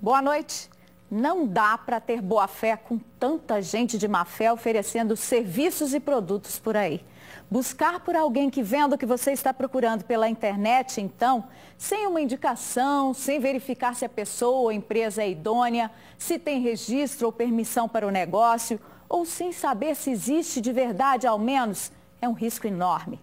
Boa noite. Não dá para ter boa fé com tanta gente de má fé oferecendo serviços e produtos por aí. Buscar por alguém que venda o que você está procurando pela internet, então, sem uma indicação, sem verificar se a pessoa ou a empresa é idônea, se tem registro ou permissão para o negócio, ou sem saber se existe de verdade ao menos, é um risco enorme.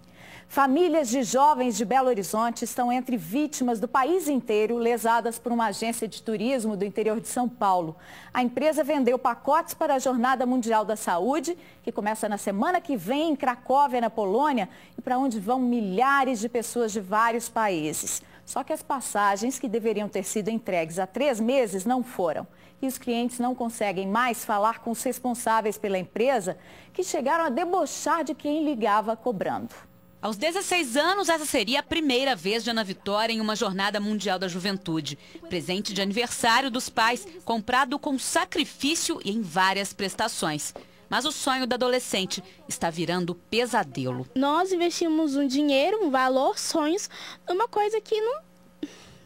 Famílias de jovens de Belo Horizonte estão entre vítimas do país inteiro lesadas por uma agência de turismo do interior de São Paulo. A empresa vendeu pacotes para a Jornada Mundial da Saúde, que começa na semana que vem em Cracóvia, na Polônia, e para onde vão milhares de pessoas de vários países. Só que as passagens que deveriam ter sido entregues há 3 meses não foram. E os clientes não conseguem mais falar com os responsáveis pela empresa, que chegaram a debochar de quem ligava cobrando. Aos 16 anos, essa seria a primeira vez de Ana Vitória em uma Jornada Mundial da Juventude. Presente de aniversário dos pais, comprado com sacrifício e em várias prestações. Mas o sonho da adolescente está virando pesadelo. Nós investimos um dinheiro, um valor, sonhos, numa coisa que não...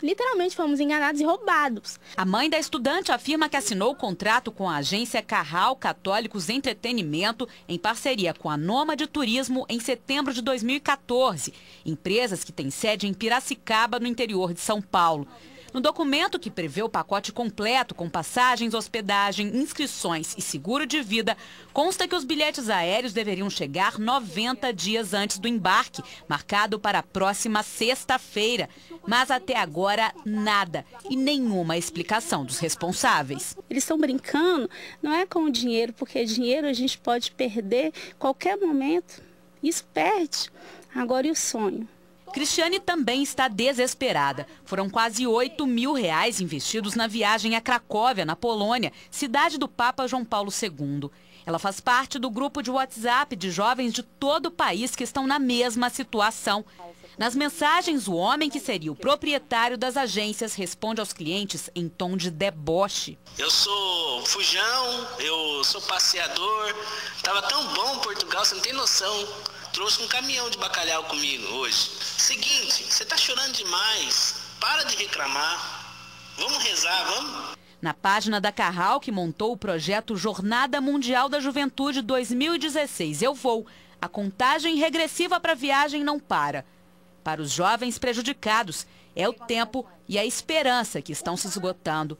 Literalmente fomos enganados e roubados. A mãe da estudante afirma que assinou o contrato com a agência Carral Católicos Entretenimento em parceria com a Nômade Turismo em setembro de 2014. Empresas que têm sede em Piracicaba, no interior de São Paulo. No documento que prevê o pacote completo com passagens, hospedagem, inscrições e seguro de vida, consta que os bilhetes aéreos deveriam chegar 90 dias antes do embarque, marcado para a próxima sexta-feira. Mas até agora, nada e nenhuma explicação dos responsáveis. Eles estão brincando, não é com o dinheiro, porque dinheiro a gente pode perder a qualquer momento. Isso perde. Agora e o sonho? Cristiane também está desesperada. Foram quase R$8 mil investidos na viagem a Cracóvia, na Polônia, cidade do Papa João Paulo II. Ela faz parte do grupo de WhatsApp de jovens de todo o país que estão na mesma situação. Nas mensagens, o homem que seria o proprietário das agências responde aos clientes em tom de deboche. Eu sou fujão, eu sou passeador, tava tão bom Portugal, você não tem noção. Trouxe um caminhão de bacalhau comigo hoje. Seguinte, você tá chorando demais, para de reclamar, vamos rezar, vamos? Na página da Carral, que montou o projeto Jornada Mundial da Juventude 2016, Eu Vou, a contagem regressiva para a viagem não para. Para os jovens prejudicados, é o tempo e a esperança que estão se esgotando.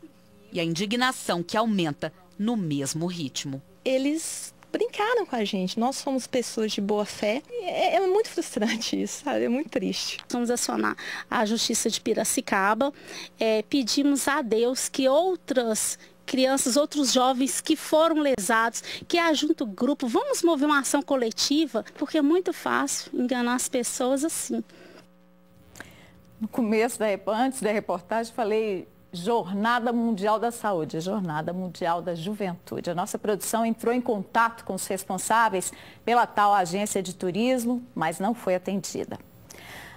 E a indignação que aumenta no mesmo ritmo. Eles brincaram com a gente, nós somos pessoas de boa fé. É muito frustrante isso, sabe? É muito triste. Vamos acionar a Justiça de Piracicaba, pedimos a Deus que outras crianças, outros jovens que foram lesados, que ajuntem o grupo, vamos mover uma ação coletiva, porque é muito fácil enganar as pessoas assim. No começo, antes da reportagem, falei Jornada Mundial da Saúde, Jornada Mundial da Juventude. A nossa produção entrou em contato com os responsáveis pela tal agência de turismo, mas não foi atendida.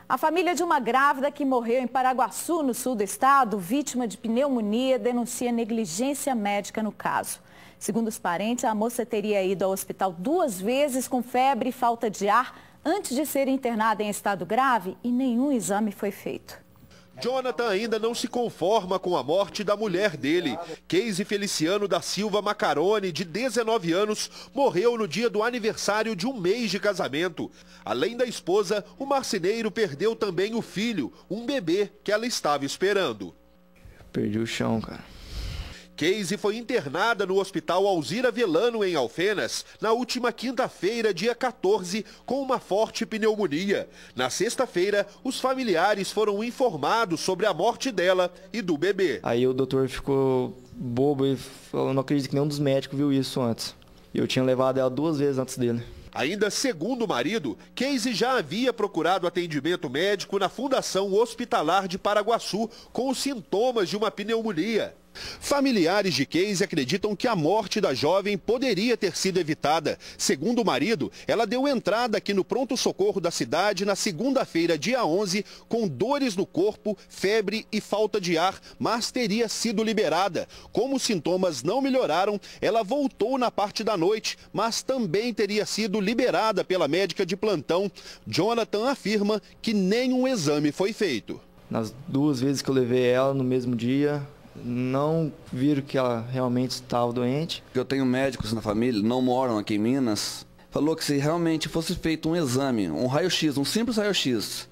A família de uma grávida que morreu em Paraguaçu, no sul do estado, vítima de pneumonia, denuncia negligência médica no caso. Segundo os parentes, a moça teria ido ao hospital 2 vezes com febre e falta de ar antes de ser internada em estado grave e nenhum exame foi feito. Jonathan ainda não se conforma com a morte da mulher dele. Keise Feliciano da Silva Macaroni, de 19 anos, morreu no dia do aniversário de 1 mês de casamento. Além da esposa, o marceneiro perdeu também o filho, um bebê que ela estava esperando. Perdi o chão, cara. Keise foi internada no Hospital Alzira Velano, em Alfenas, na última quinta-feira, dia 14, com uma forte pneumonia. Na sexta-feira, os familiares foram informados sobre a morte dela e do bebê. Aí o doutor ficou bobo e falou, não acredito que nenhum dos médicos viu isso antes. Eu tinha levado ela 2 vezes antes dele. Ainda segundo o marido, Keise já havia procurado atendimento médico na Fundação Hospitalar de Paraguaçu com os sintomas de uma pneumonia. Familiares de Keise acreditam que a morte da jovem poderia ter sido evitada. Segundo o marido, ela deu entrada aqui no pronto-socorro da cidade na segunda-feira, dia 11, com dores no corpo, febre e falta de ar, mas teria sido liberada. Como os sintomas não melhoraram, ela voltou na parte da noite, mas também teria sido liberada pela médica de plantão. Jonathan afirma que nenhum exame foi feito. Nas 2 vezes que eu levei ela no mesmo dia, não viram que ela realmente estava doente. Eu tenho médicos na família, não moram aqui em Minas. Falou que se realmente fosse feito um exame, um raio-x, um simples raio-x,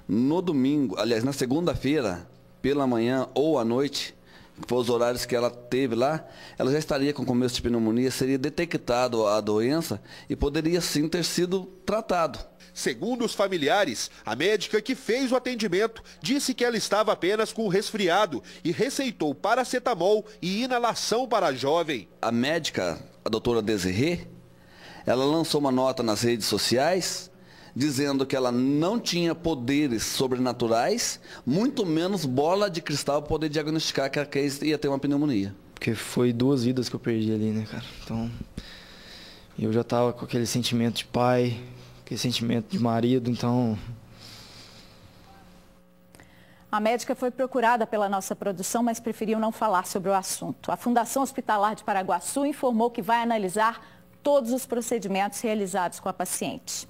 no domingo, aliás, na segunda-feira, pela manhã ou à noite, que foram os horários que ela teve lá, ela já estaria com começo de pneumonia, seria detectado a doença e poderia sim ter sido tratado. Segundo os familiares, a médica que fez o atendimento disse que ela estava apenas com resfriado e receitou paracetamol e inalação para a jovem. A médica, a doutora Desirê, ela lançou uma nota nas redes sociais dizendo que ela não tinha poderes sobrenaturais, muito menos bola de cristal para poder diagnosticar que a Casey ia ter uma pneumonia. Porque foi 2 vidas que eu perdi ali, né, cara? Então, eu já tava com aquele sentimento de pai, aquele sentimento de marido, então... A médica foi procurada pela nossa produção, mas preferiu não falar sobre o assunto. A Fundação Hospitalar de Paraguaçu informou que vai analisar todos os procedimentos realizados com a paciente.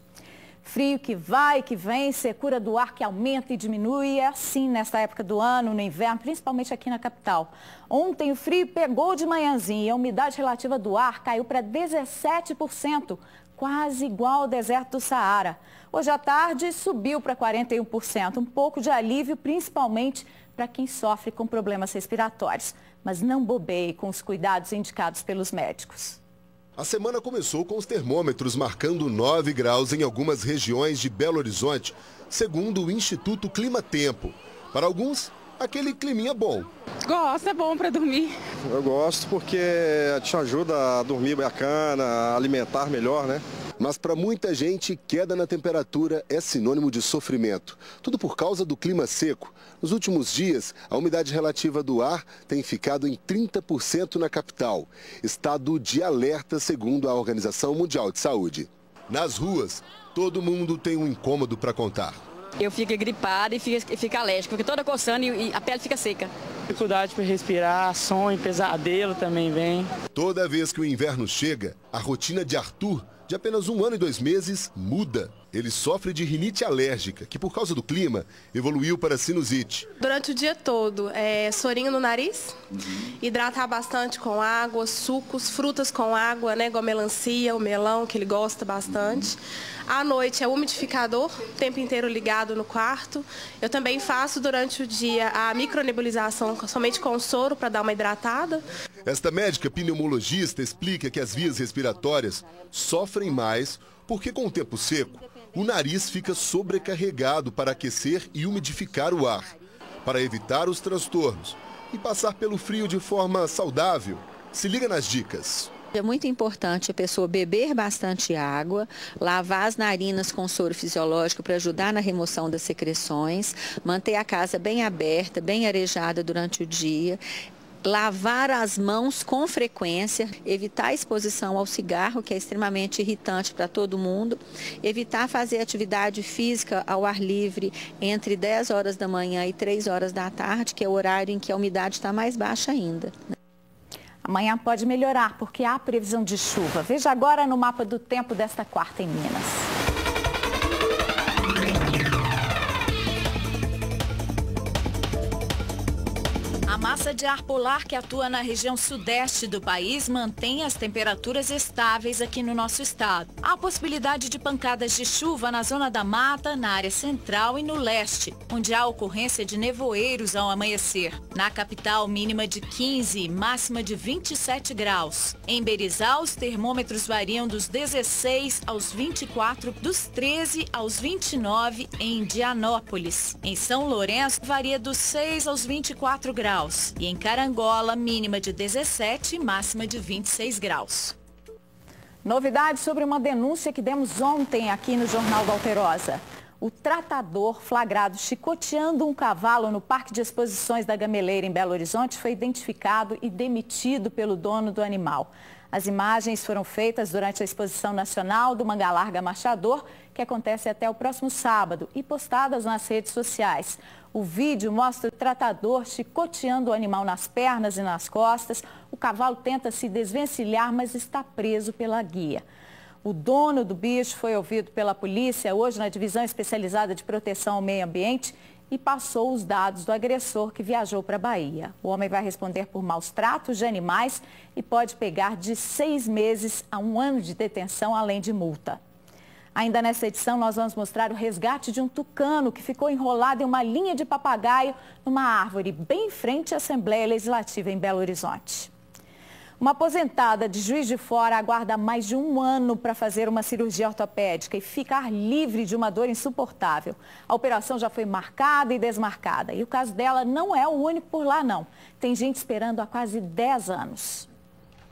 Frio que vai, que vem, secura do ar que aumenta e diminui, é assim nesta época do ano, no inverno, principalmente aqui na capital. Ontem o frio pegou de manhãzinha e a umidade relativa do ar caiu para 17%, quase igual ao deserto do Saara. Hoje à tarde subiu para 41%, um pouco de alívio, principalmente para quem sofre com problemas respiratórios. Mas não bobeie com os cuidados indicados pelos médicos. A semana começou com os termômetros marcando 9 graus em algumas regiões de Belo Horizonte, segundo o Instituto Clima Tempo. Para alguns, aquele climinha bom. Gosto, é bom para dormir. Eu gosto porque te ajuda a dormir bacana, a alimentar melhor, né? Mas para muita gente, queda na temperatura é sinônimo de sofrimento. Tudo por causa do clima seco. Nos últimos dias, a umidade relativa do ar tem ficado em 30% na capital. Estado de alerta, segundo a Organização Mundial de Saúde. Nas ruas, todo mundo tem um incômodo para contar. Eu fico gripada e fico alérgica, porque toda coçando e a pele fica seca. Dificuldade para respirar, sonho, pesadelo também vem. Toda vez que o inverno chega, a rotina de Arthur, de apenas 1 ano e 2 meses, muda. Ele sofre de rinite alérgica, que por causa do clima, evoluiu para sinusite. Durante o dia todo, sorinho no nariz, hidratar bastante com água, sucos, frutas com água, né, igual a melancia, o melão, que ele gosta bastante. À noite é umidificador, o tempo inteiro ligado no quarto. Eu também faço durante o dia a micronebulização somente com soro para dar uma hidratada. Esta médica pneumologista explica que as vias respiratórias sofrem mais porque com o tempo seco, o nariz fica sobrecarregado para aquecer e umidificar o ar. Para evitar os transtornos e passar pelo frio de forma saudável, se liga nas dicas. É muito importante a pessoa beber bastante água, lavar as narinas com soro fisiológico para ajudar na remoção das secreções, manter a casa bem aberta, bem arejada durante o dia, lavar as mãos com frequência, evitar a exposição ao cigarro, que é extremamente irritante para todo mundo, evitar fazer atividade física ao ar livre entre 10 horas da manhã e 3 horas da tarde, que é o horário em que a umidade está mais baixa ainda. Amanhã pode melhorar, porque há previsão de chuva. Veja agora no mapa do tempo desta quarta em Minas. A massa de ar polar que atua na região sudeste do país mantém as temperaturas estáveis aqui no nosso estado. Há possibilidade de pancadas de chuva na zona da mata, na área central e no leste, onde há ocorrência de nevoeiros ao amanhecer. Na capital, mínima de 15 e máxima de 27 graus. Em Berizal, os termômetros variam dos 16 aos 24, dos 13 aos 29 em Indianópolis. Em São Lourenço, varia dos 6 aos 24 graus. E em Carangola, mínima de 17 e máxima de 26 graus. Novidade sobre uma denúncia que demos ontem aqui no Jornal da Alterosa. O tratador flagrado chicoteando um cavalo no Parque de Exposições da Gameleira, em Belo Horizonte, foi identificado e demitido pelo dono do animal. As imagens foram feitas durante a Exposição Nacional do Manga Larga Marchador, que acontece até o próximo sábado, e postadas nas redes sociais. O vídeo mostra o tratador chicoteando o animal nas pernas e nas costas. O cavalo tenta se desvencilhar, mas está preso pela guia. O dono do bicho foi ouvido pela polícia hoje na Divisão Especializada de Proteção ao Meio Ambiente e passou os dados do agressor que viajou para a Bahia. O homem vai responder por maus tratos de animais e pode pegar de 6 meses a 1 ano de detenção, além de multa. Ainda nessa edição, nós vamos mostrar o resgate de um tucano que ficou enrolado em uma linha de papagaio numa árvore bem em frente à Assembleia Legislativa em Belo Horizonte. Uma aposentada de Juiz de Fora aguarda mais de 1 ano para fazer uma cirurgia ortopédica e ficar livre de uma dor insuportável. A operação já foi marcada e desmarcada. E o caso dela não é o único por lá, não. Tem gente esperando há quase 10 anos.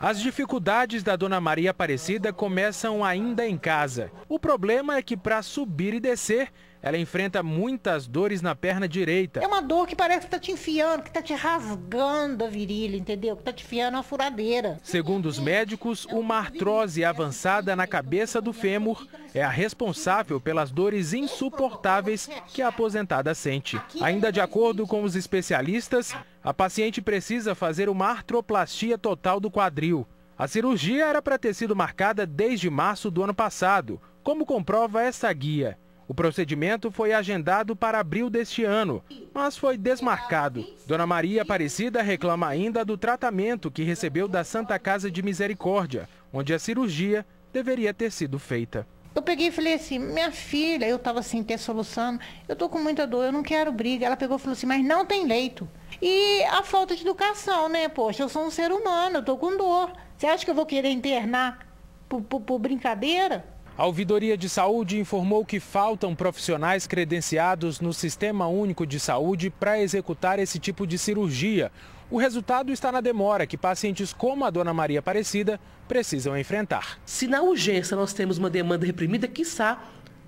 As dificuldades da Dona Maria Aparecida começam ainda em casa. O problema é que para subir e descer, ela enfrenta muitas dores na perna direita. É uma dor que parece que está te enfiando, que está te rasgando a virilha, entendeu? Que está te enfiando uma furadeira. Segundo os médicos, uma artrose avançada na cabeça do fêmur é a responsável pelas dores insuportáveis que a aposentada sente. Ainda de acordo com os especialistas, a paciente precisa fazer uma artroplastia total do quadril. A cirurgia era para ter sido marcada desde março do ano passado, como comprova essa guia. O procedimento foi agendado para abril deste ano, mas foi desmarcado. Dona Maria Aparecida reclama ainda do tratamento que recebeu da Santa Casa de Misericórdia, onde a cirurgia deveria ter sido feita. Eu peguei e falei assim, minha filha, eu estava assim, ter solução, eu tô com muita dor, eu não quero briga. Ela pegou e falou assim, mas não tem leito. E a falta de educação, né? Poxa, eu sou um ser humano, eu tô com dor. Você acha que eu vou querer internar por brincadeira? A Ouvidoria de Saúde informou que faltam profissionais credenciados no Sistema Único de Saúde para executar esse tipo de cirurgia. O resultado está na demora que pacientes como a Dona Maria Aparecida precisam enfrentar. Se na urgência nós temos uma demanda reprimida, quiçá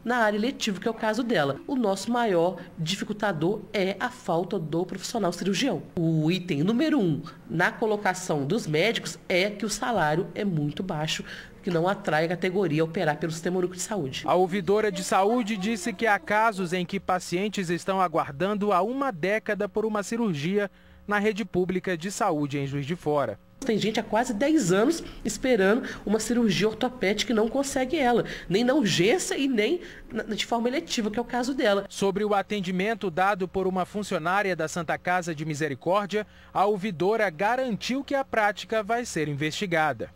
na área letiva, que é o caso dela. O nosso maior dificultador é a falta do profissional cirurgião. O item número 1 na colocação dos médicos é que o salário é muito baixo, que não atrai a categoria a operar pelo Sistema Único de Saúde. A ouvidora de saúde disse que há casos em que pacientes estão aguardando há 1 década por uma cirurgia na rede pública de saúde em Juiz de Fora. Tem gente há quase 10 anos esperando uma cirurgia ortopédica e não consegue ela, nem na urgência e nem de forma eletiva, que é o caso dela. Sobre o atendimento dado por uma funcionária da Santa Casa de Misericórdia, a ouvidora garantiu que a prática vai ser investigada.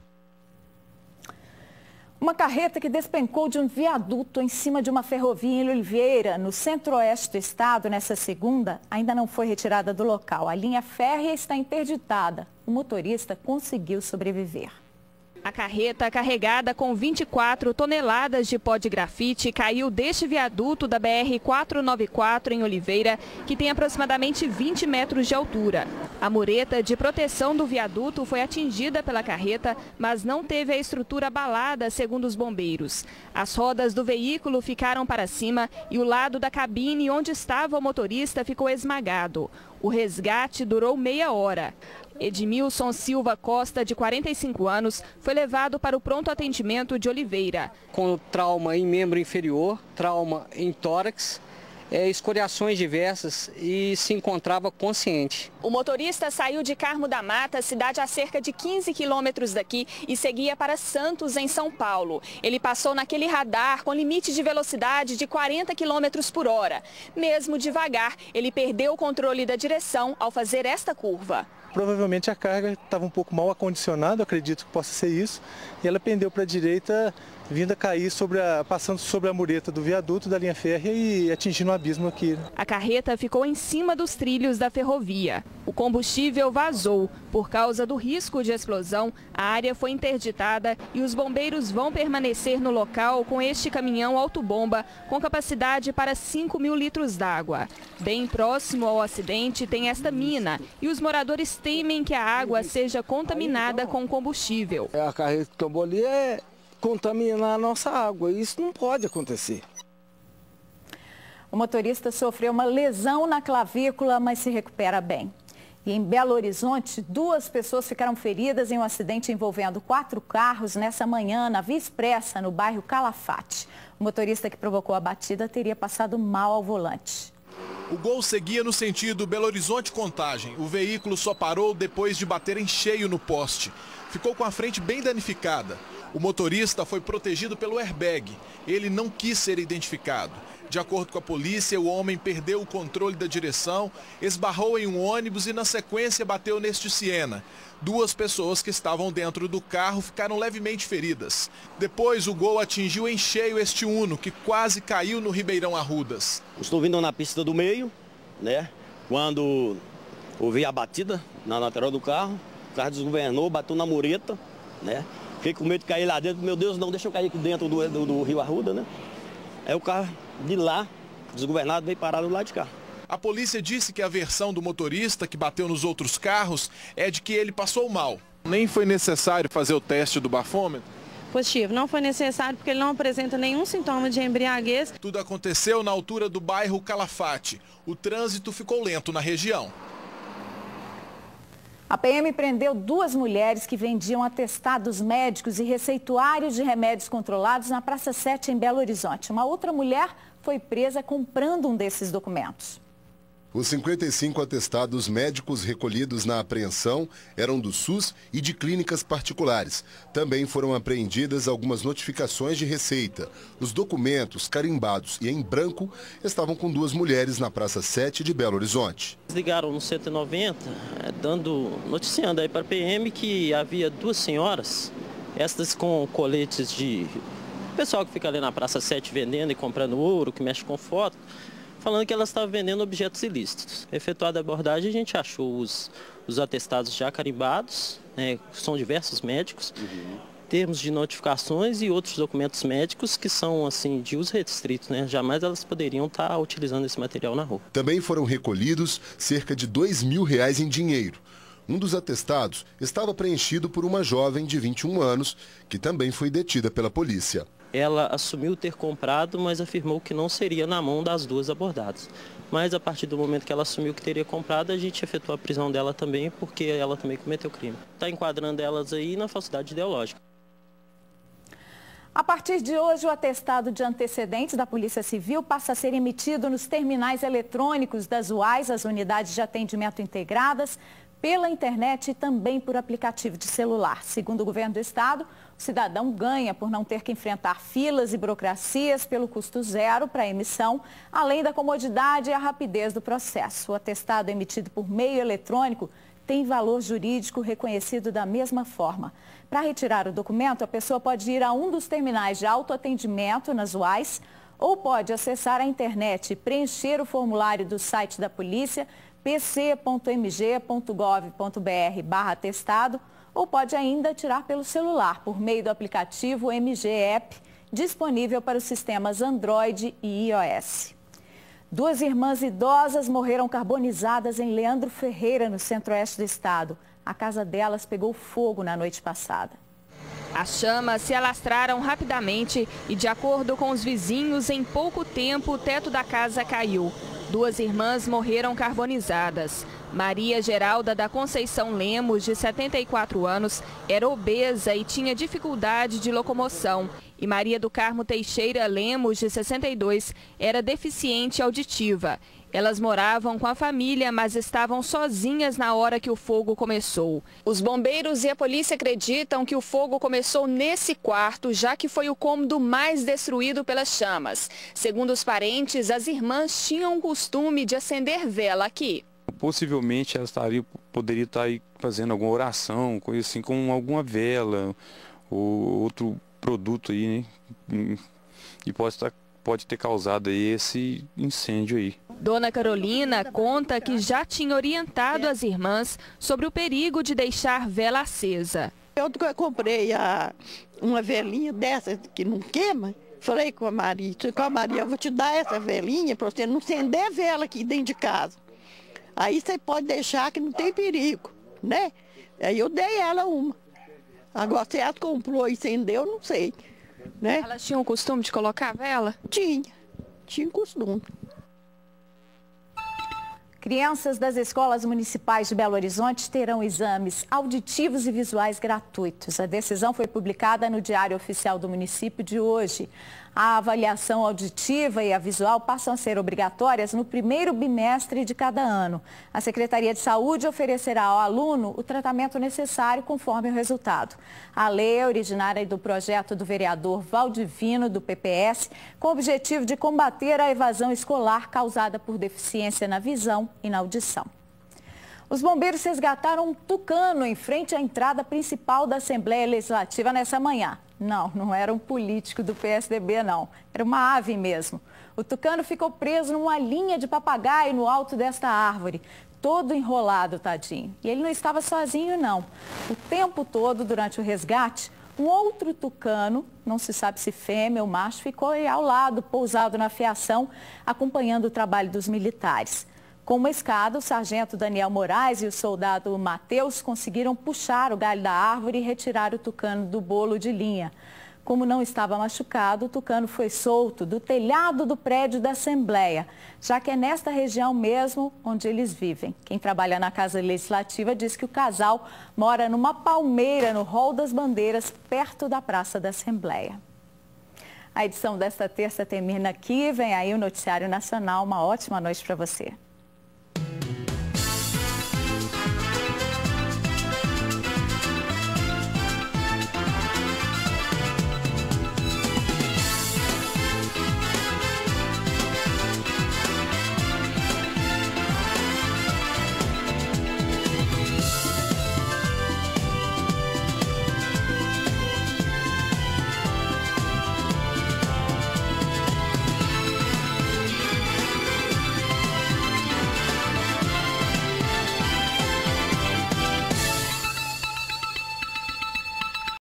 Uma carreta que despencou de um viaduto em cima de uma ferrovia em Oliveira, no centro-oeste do estado, nessa segunda, ainda não foi retirada do local. A linha férrea está interditada. O motorista conseguiu sobreviver. A carreta, carregada com 24 toneladas de pó de grafite, caiu deste viaduto da BR-494 em Oliveira, que tem aproximadamente 20 metros de altura. A mureta de proteção do viaduto foi atingida pela carreta, mas não teve a estrutura abalada, segundo os bombeiros. As rodas do veículo ficaram para cima e o lado da cabine onde estava o motorista ficou esmagado. O resgate durou meia hora. Edmilson Silva Costa, de 45 anos, foi levado para o pronto atendimento de Oliveira. Com trauma em membro inferior, trauma em tórax, escoriações diversas e se encontrava consciente. O motorista saiu de Carmo da Mata, cidade a cerca de 15 quilômetros daqui, e seguia para Santos, em São Paulo. Ele passou naquele radar com limite de velocidade de 40 quilômetros por hora. Mesmo devagar, ele perdeu o controle da direção ao fazer esta curva. Provavelmente a carga estava um pouco mal acondicionada, acredito que possa ser isso, e ela pendeu para a direita, vindo a cair passando sobre a mureta do viaduto da linha férrea e atingindo um abismo aqui. A carreta ficou em cima dos trilhos da ferrovia. O combustível vazou. Por causa do risco de explosão, a área foi interditada e os bombeiros vão permanecer no local com este caminhão autobomba com capacidade para 5.000 litros d'água. Bem próximo ao acidente tem esta mina e os moradores temem que a água seja contaminada com combustível. A carreta que tombou ali é contaminar a nossa água. Isso não pode acontecer. O motorista sofreu uma lesão na clavícula, mas se recupera bem. E em Belo Horizonte, 2 pessoas ficaram feridas em um acidente envolvendo 4 carros nessa manhã na Via Expressa, no bairro Calafate. O motorista que provocou a batida teria passado mal ao volante. O Gol seguia no sentido Belo Horizonte-Contagem. O veículo só parou depois de bater em cheio no poste. Ficou com a frente bem danificada. O motorista foi protegido pelo airbag. Ele não quis ser identificado. De acordo com a polícia, o homem perdeu o controle da direção, esbarrou em um ônibus e, na sequência, bateu neste Siena. 2 pessoas que estavam dentro do carro ficaram levemente feridas. Depois, o Gol atingiu em cheio este Uno, que quase caiu no Ribeirão Arrudas. Estou vindo na pista do meio, né? Quando ouvi a batida na lateral do carro, o carro desgovernou, bateu na mureta, né? Fiquei com medo de cair lá dentro. Meu Deus, não, deixa eu cair aqui dentro do Rio Arruda, né? Aí o carro de lá, desgovernado, veio parado do lado de cá. A polícia disse que a versão do motorista que bateu nos outros carros é de que ele passou mal. Nem foi necessário fazer o teste do bafômetro? Positivo, não foi necessário porque ele não apresenta nenhum sintoma de embriaguez. Tudo aconteceu na altura do bairro Calafate. O trânsito ficou lento na região. A PM prendeu 2 mulheres que vendiam atestados médicos e receituários de remédios controlados na Praça 7, em Belo Horizonte. Uma outra mulher foi presa comprando um desses documentos. Os 55 atestados médicos recolhidos na apreensão eram do SUS e de clínicas particulares. Também foram apreendidas algumas notificações de receita. Os documentos, carimbados e em branco, estavam com 2 mulheres na Praça 7 de Belo Horizonte. Ligaram no 190, noticiando aí para a PM que havia 2 senhoras, estas com coletes de... O pessoal que fica ali na Praça 7 vendendo e comprando ouro, que mexe com foto, falando que elas estavam vendendo objetos ilícitos. Efetuada a abordagem, a gente achou os atestados já carimbados, são diversos médicos, termos de notificações e outros documentos médicos que são assim de uso restrito, né? Jamais elas poderiam estar utilizando esse material na rua. Também foram recolhidos cerca de R$2.000 em dinheiro. Um dos atestados estava preenchido por uma jovem de 21 anos, que também foi detida pela polícia. Ela assumiu ter comprado, mas afirmou que não seria na mão das 2 abordadas. Mas a partir do momento que ela assumiu que teria comprado, a gente efetuou a prisão dela também, porque ela também cometeu crime. Está enquadrando elas aí na falsidade ideológica. A partir de hoje, o atestado de antecedentes da Polícia Civil passa a ser emitido nos terminais eletrônicos das UAS, as unidades de atendimento integradas, pela internet e também por aplicativo de celular. Segundo o governo do estado, o cidadão ganha por não ter que enfrentar filas e burocracias pelo custo zero para a emissão, além da comodidade e a rapidez do processo. O atestado emitido por meio eletrônico tem valor jurídico reconhecido da mesma forma. Para retirar o documento, a pessoa pode ir a um dos terminais de autoatendimento nas UAS ou pode acessar a internet e preencher o formulário do site da polícia, pc.mg.gov.br/atestado, ou pode ainda tirar pelo celular por meio do aplicativo MG App, disponível para os sistemas Android e iOS. 2 irmãs idosas morreram carbonizadas em Leandro Ferreira, no centro-oeste do estado. A casa delas pegou fogo na noite passada. As chamas se alastraram rapidamente e, de acordo com os vizinhos, em pouco tempo o teto da casa caiu. 2 irmãs morreram carbonizadas. Maria Geralda da Conceição Lemos, de 74 anos, era obesa e tinha dificuldade de locomoção. E Maria do Carmo Teixeira Lemos, de 62, era deficiente auditiva. Elas moravam com a família, mas estavam sozinhas na hora que o fogo começou. Os bombeiros e a polícia acreditam que o fogo começou nesse quarto, já que foi o cômodo mais destruído pelas chamas. Segundo os parentes, as irmãs tinham o costume de acender vela aqui. Possivelmente elas poderiam estar aí fazendo alguma oração, coisa assim, com alguma vela ou outro produto aí, né? E pode ter causado aí esse incêndio aí. Dona Carolina conta que já tinha orientado as irmãs sobre o perigo de deixar vela acesa. Eu comprei uma velinha dessa que não queima. Falei com a Maria, eu vou te dar essa velinha para você não acender vela aqui dentro de casa. Aí você pode deixar que não tem perigo, né? Aí eu dei ela uma. Agora se ela comprou e acendeu, não sei, né? Elas tinham o costume de colocar vela? Tinha costume. Crianças das escolas municipais de Belo Horizonte terão exames auditivos e visuais gratuitos. A decisão foi publicada no Diário Oficial do município de hoje. A avaliação auditiva e a visual passam a ser obrigatórias no primeiro bimestre de cada ano. A Secretaria de Saúde oferecerá ao aluno o tratamento necessário conforme o resultado. A lei é originária do projeto do vereador Valdivino, do PPS, com o objetivo de combater a evasão escolar causada por deficiência na visão e na audição. Os bombeiros resgataram um tucano em frente à entrada principal da Assembleia Legislativa nessa manhã. Não era um político do PSDB, não. Era uma ave mesmo. O tucano ficou preso numa linha de papagaio no alto desta árvore, todo enrolado, tadinho. E ele não estava sozinho, não. O tempo todo, durante o resgate, um outro tucano, não se sabe se fêmea ou macho, ficou aí ao lado, pousado na fiação, acompanhando o trabalho dos militares. Com uma escada, o sargento Daniel Moraes e o soldado Matheus conseguiram puxar o galho da árvore e retirar o tucano do bolo de linha. Como não estava machucado, o tucano foi solto do telhado do prédio da Assembleia, já que é nesta região mesmo onde eles vivem. Quem trabalha na Casa Legislativa diz que o casal mora numa palmeira no Hall das Bandeiras, perto da Praça da Assembleia. A edição desta terça termina aqui. Vem aí o Noticiário Nacional. Uma ótima noite para você.